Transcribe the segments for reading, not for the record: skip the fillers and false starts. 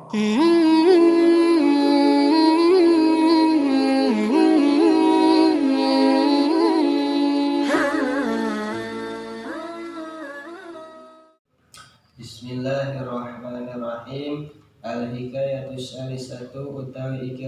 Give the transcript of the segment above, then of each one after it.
Bismillahirrahmanirrahim. Al-hikayatus salisatu utawi iki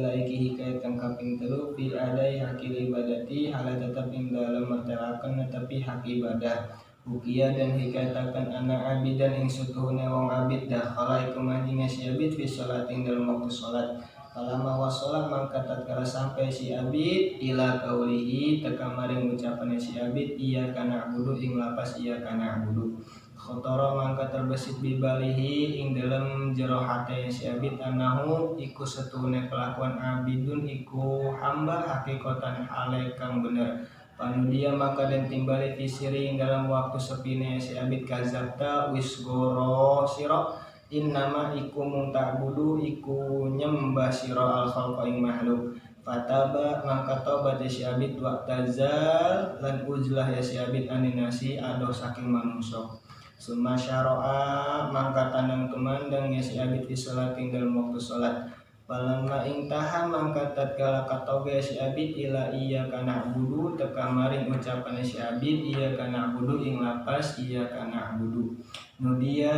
hikayat kang kaping 3 fi adai hakil ibadati hala tetep ing dalam mertelaken netepi hak ibadah. Ukia dan hikayatakan anak abidan ing sutuhune wong abid dakhala iku manjing si abid fi sholatin dalam waktu sholat. Kalama wasolat mangka tatkala sampai si abid ila kaulihi teka maring ucapan si abid iya kana budu ing lapas iya kana budu. Khotoro mangka terbesit bibalihi ing dalam jero hate si abid anahu iku setune kelakuan abidun iku hamba hakikatan hale kang bener. Panudia maka dan timbali fisiri ing dalam waktu sepine si abid kazabta wisgoro siro innama iku mungtabudu iku nyembah siro al khalqa ing makhluk. Fataba mangka tobat si abid waktazal lan ujlah ya si abid aninasi adoh saking manungso. Summa syaro'a mangka tandang tumandang ya si abid fi sholatin dalam waktu sholat. Palamma intaha mangka tatkala katoge si abid ila iya kana budu teka maring ucapan si abid iya kana budu ing lapas iya kana budu. Nudia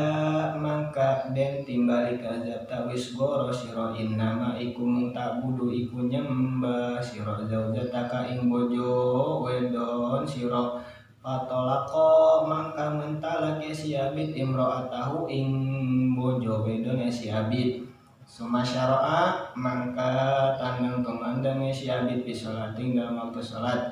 mangka den timbali kazata wisgoro siro innama iku mungtabudu iku nyembah siro zaujataka ing bojo wedon siro. Patolako mangka mentalak ya si abid imro'atahu ing bojo wedon ya si abid. Sumasyaro'a mangka tandang tumandang ya si abid fi sholatin dalam waktu sholat.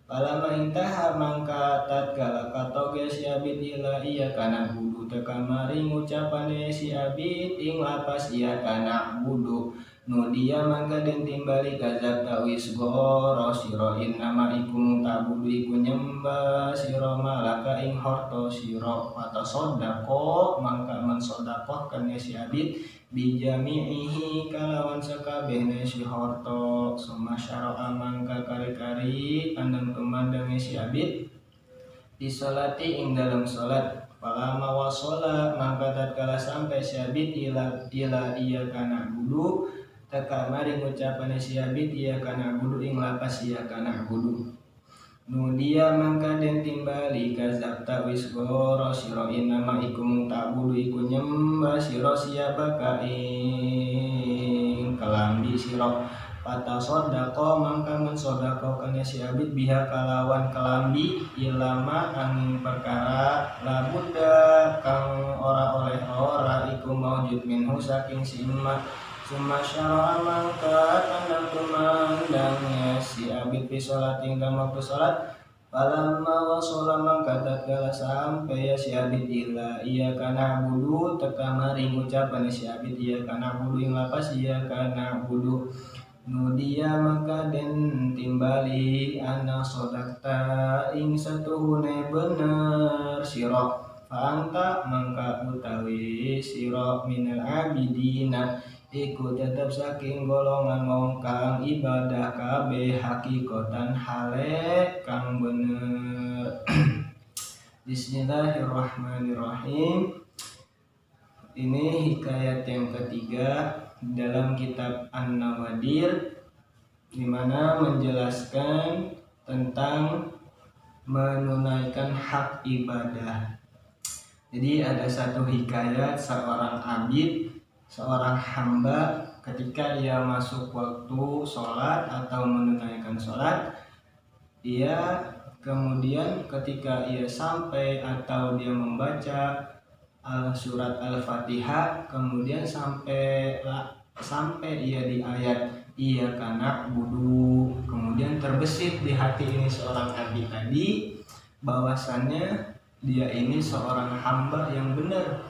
Palama intaha mangka tatkala katoge si abid ila iya kana budu teka maring ucapan ya si abid ing lapas iya kana budu. Nudia mangka den timbali kazab tawis goro siro innama iku mutabudu iku nyembah siro malaka ing horto siro atau sodako mangka mensodakoh kan ya si abid bijami'ihi kalawan sakabehna si horto. Summa syara'a mangka kari-kari andang tumandang ya si abid disolati ing dalam solat. Palama wasola mangka tatkala sampai si abid ila iya kana budu teka maring ucapan si abid iya kana budu ing lapas iya kana budu. Nudia mangka den timbali kazabta wisgoro siro innama iku mungtabudu iku nyembah siro siabaka ing kelambi siro. Pata sodako mangka mensodako kanya si abid biha kalawan kelambi ilama angin perkara labunda kang ora oleh ora iku maujud minhu saking si emak. Summa syara'a mangka tandang tumandangnya si abid fi sholatin dalam waktu sholat. Palamma wasola mangka tatkala sampai ya si abid ila iya kana budu teka maring ucapan si abid iya kana budu ing lapas iya kana budu. Nudia maka den timbali ana sodakta ing satuhune bener siro. Fa'anta mangka utawi siro minal abidina iku tetap saking golongan wong kang ibadah kabeh hakikatan hale kang bener. Bismillahirrahmanirrahim. Ini hikayat yang ketiga dalam kitab An-Nawadir, di mana menjelaskan tentang menunaikan hak ibadah. Jadi ada satu hikayat seorang abid, seorang hamba ketika ia masuk waktu sholat atau menunaikan sholat, ia kemudian ketika ia sampai atau dia membaca surat Al-Fatihah, kemudian sampai ia di ayat iya kana budu, kemudian terbesit di hati ini seorang abid tadi bahwasannya dia ini seorang hamba yang benar.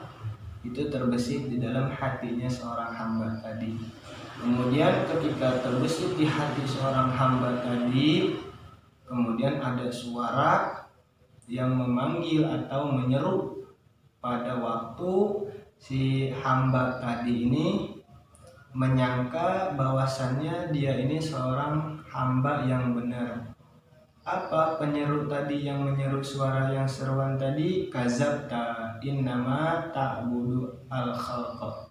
Itu terbesit di dalam hatinya seorang hamba tadi. Kemudian ketika terbesit di hati seorang hamba tadi, kemudian ada suara yang memanggil atau menyeru pada waktu si hamba tadi ini menyangka bahwasannya dia ini seorang hamba yang benar. Apa penyeru tadi yang menyeru suara yang seruan tadi? Kazabta innama ta'budu al khalqa.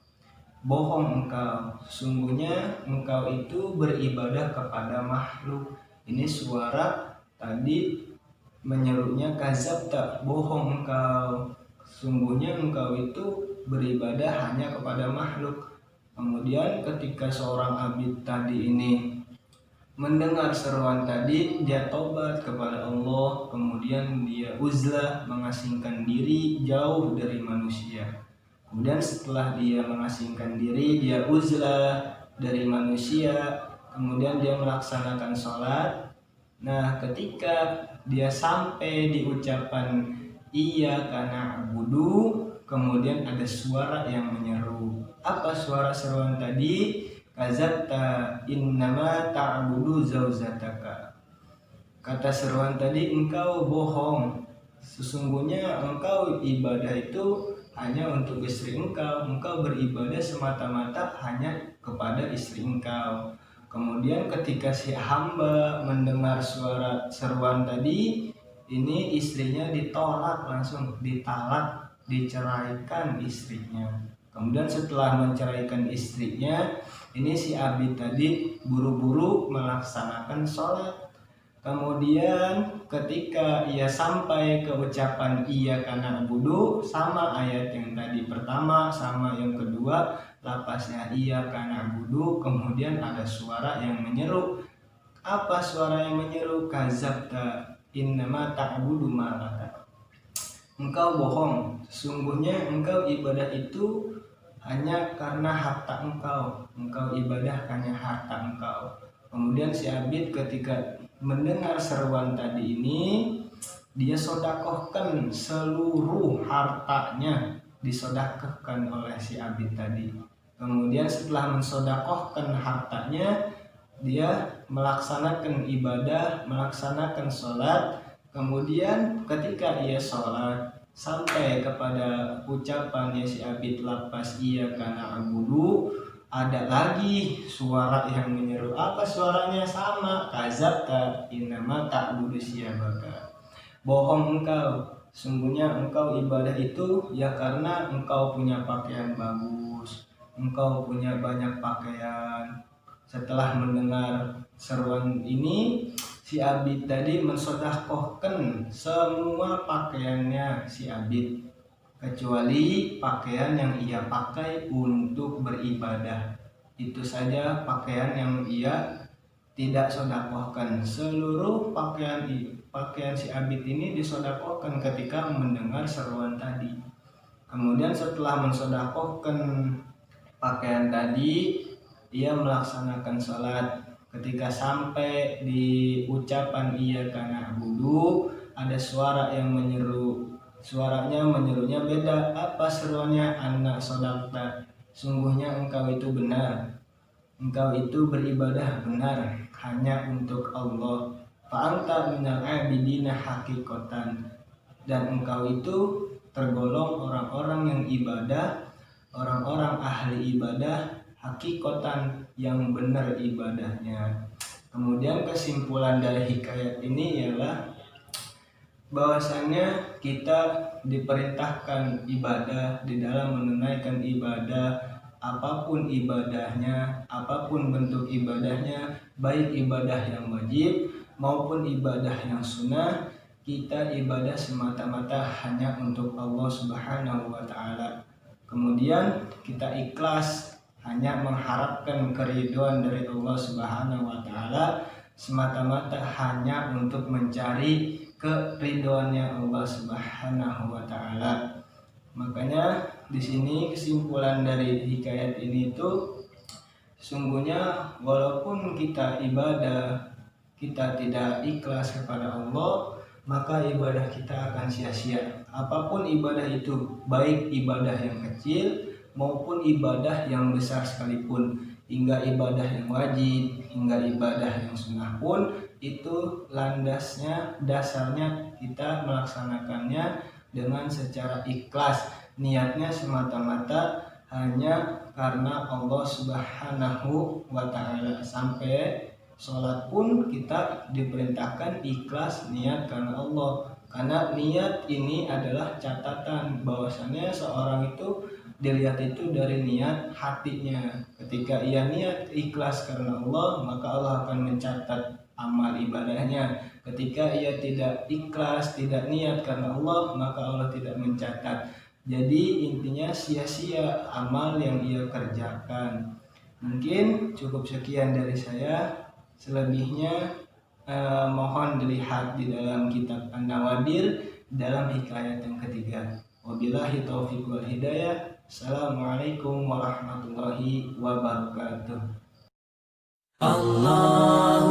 bohong engkau, sungguhnya engkau itu beribadah kepada makhluk. Ini suara tadi menyerunya kazabta, bohong engkau, sungguhnya engkau itu beribadah hanya kepada makhluk. Kemudian ketika seorang abid tadi ini mendengar seruan tadi, dia tobat kepada Allah, kemudian dia uzlah, mengasingkan diri jauh dari manusia. Kemudian setelah dia mengasingkan diri, dia uzlah dari manusia, kemudian dia melaksanakan sholat. Nah, ketika dia sampai di ucapan iyyaka na'budu, kemudian ada suara yang menyeru. Apa suara seruan tadi? Kazabta innama ta'budu zauzataka. Kata seruan tadi, engkau bohong, sesungguhnya engkau ibadah itu hanya untuk istri engkau beribadah semata-mata hanya kepada istri engkau. Kemudian ketika si hamba mendengar suara seruan tadi, ini istrinya ditolak, langsung ditalak, diceraikan istrinya. Kemudian setelah menceraikan istrinya, ini si abid tadi buru-buru melaksanakan sholat. Kemudian ketika ia sampai ke ucapan iyyaka na'budu, sama ayat yang tadi pertama sama yang kedua, lapasnya iyyaka na'budu, kemudian ada suara yang menyeru. Apa suara yang menyeru? Kazabta innama ta'budu ma laka. Engkau bohong, sesungguhnya engkau ibadah itu hanya karena harta engkau ibadah hanya harta engkau. Kemudian si abid ketika mendengar seruan tadi ini, dia sodakohkan seluruh hartanya, disodakohkan oleh si abid tadi. Kemudian setelah mensodakohkan hartanya, dia melaksanakan ibadah, melaksanakan sholat. Kemudian ketika ia sholat sampai kepada ucapannya si abid lapas iyyaka na'budu, ada lagi suara yang menyeru. Apa suaranya? Sama, kazabta innama ta'budu syabaka. Bohong engkau, sungguhnya engkau ibadah itu ya karena engkau punya pakaian bagus, engkau punya banyak pakaian. Setelah mendengar seruan ini, si abid tadi mensodakohkan semua pakaiannya si abid, kecuali pakaian yang ia pakai untuk beribadah. Itu saja pakaian yang ia tidak sodakohkan. Seluruh pakaian si abid ini disodakohkan ketika mendengar seruan tadi. Kemudian setelah mensodakohkan pakaian tadi, ia melaksanakan sholat. Ketika sampai di ucapan iyyaka na'budu, ada suara yang menyeru. Suaranya menyerunya beda. Apa seruannya? Anak sodakta, sungguhnya engkau itu benar, engkau itu beribadah benar hanya untuk Allah. Fa'anta minal abidina hakikotan, dan engkau itu tergolong orang-orang yang ibadah, orang-orang ahli ibadah hakikotan, yang benar ibadahnya. Kemudian kesimpulan dari hikayat ini ialah bahwasanya kita diperintahkan ibadah. Di dalam menunaikan ibadah, apapun ibadahnya, apapun bentuk ibadahnya, baik ibadah yang wajib maupun ibadah yang sunnah, kita ibadah semata-mata hanya untuk Allah Subhanahu wa ta'ala. Kemudian kita ikhlas, hanya mengharapkan keridhaan dari Allah Subhanahu wa ta'ala, semata-mata hanya untuk mencari keridhaannya Allah Subhanahu wa ta'ala. Makanya di sini kesimpulan dari hikayat ini itu, sungguhnya walaupun kita ibadah, kita tidak ikhlas kepada Allah, maka ibadah kita akan sia-sia. Apapun ibadah itu, baik ibadah yang kecil maupun ibadah yang besar sekalipun, hingga ibadah yang wajib, hingga ibadah yang sunnah pun, itu landasnya, dasarnya kita melaksanakannya dengan secara ikhlas. Niatnya semata-mata hanya karena Allah Subhanahu wa ta'ala. Sampai sholat pun kita diperintahkan ikhlas niat karena Allah, karena niat ini adalah catatan bahwasannya seorang itu dilihat itu dari niat hatinya. Ketika ia niat ikhlas karena Allah, maka Allah akan mencatat amal ibadahnya. Ketika ia tidak ikhlas, tidak niat karena Allah, maka Allah tidak mencatat. Jadi intinya sia-sia amal yang ia kerjakan. Mungkin cukup sekian dari saya. Selebihnya mohon dilihat di dalam kitab An-Nawadir dalam hikayat yang ketiga. Wabillahi taufiq wal hidayah. Assalamualaikum warahmatullahi wabarakatuh. Allah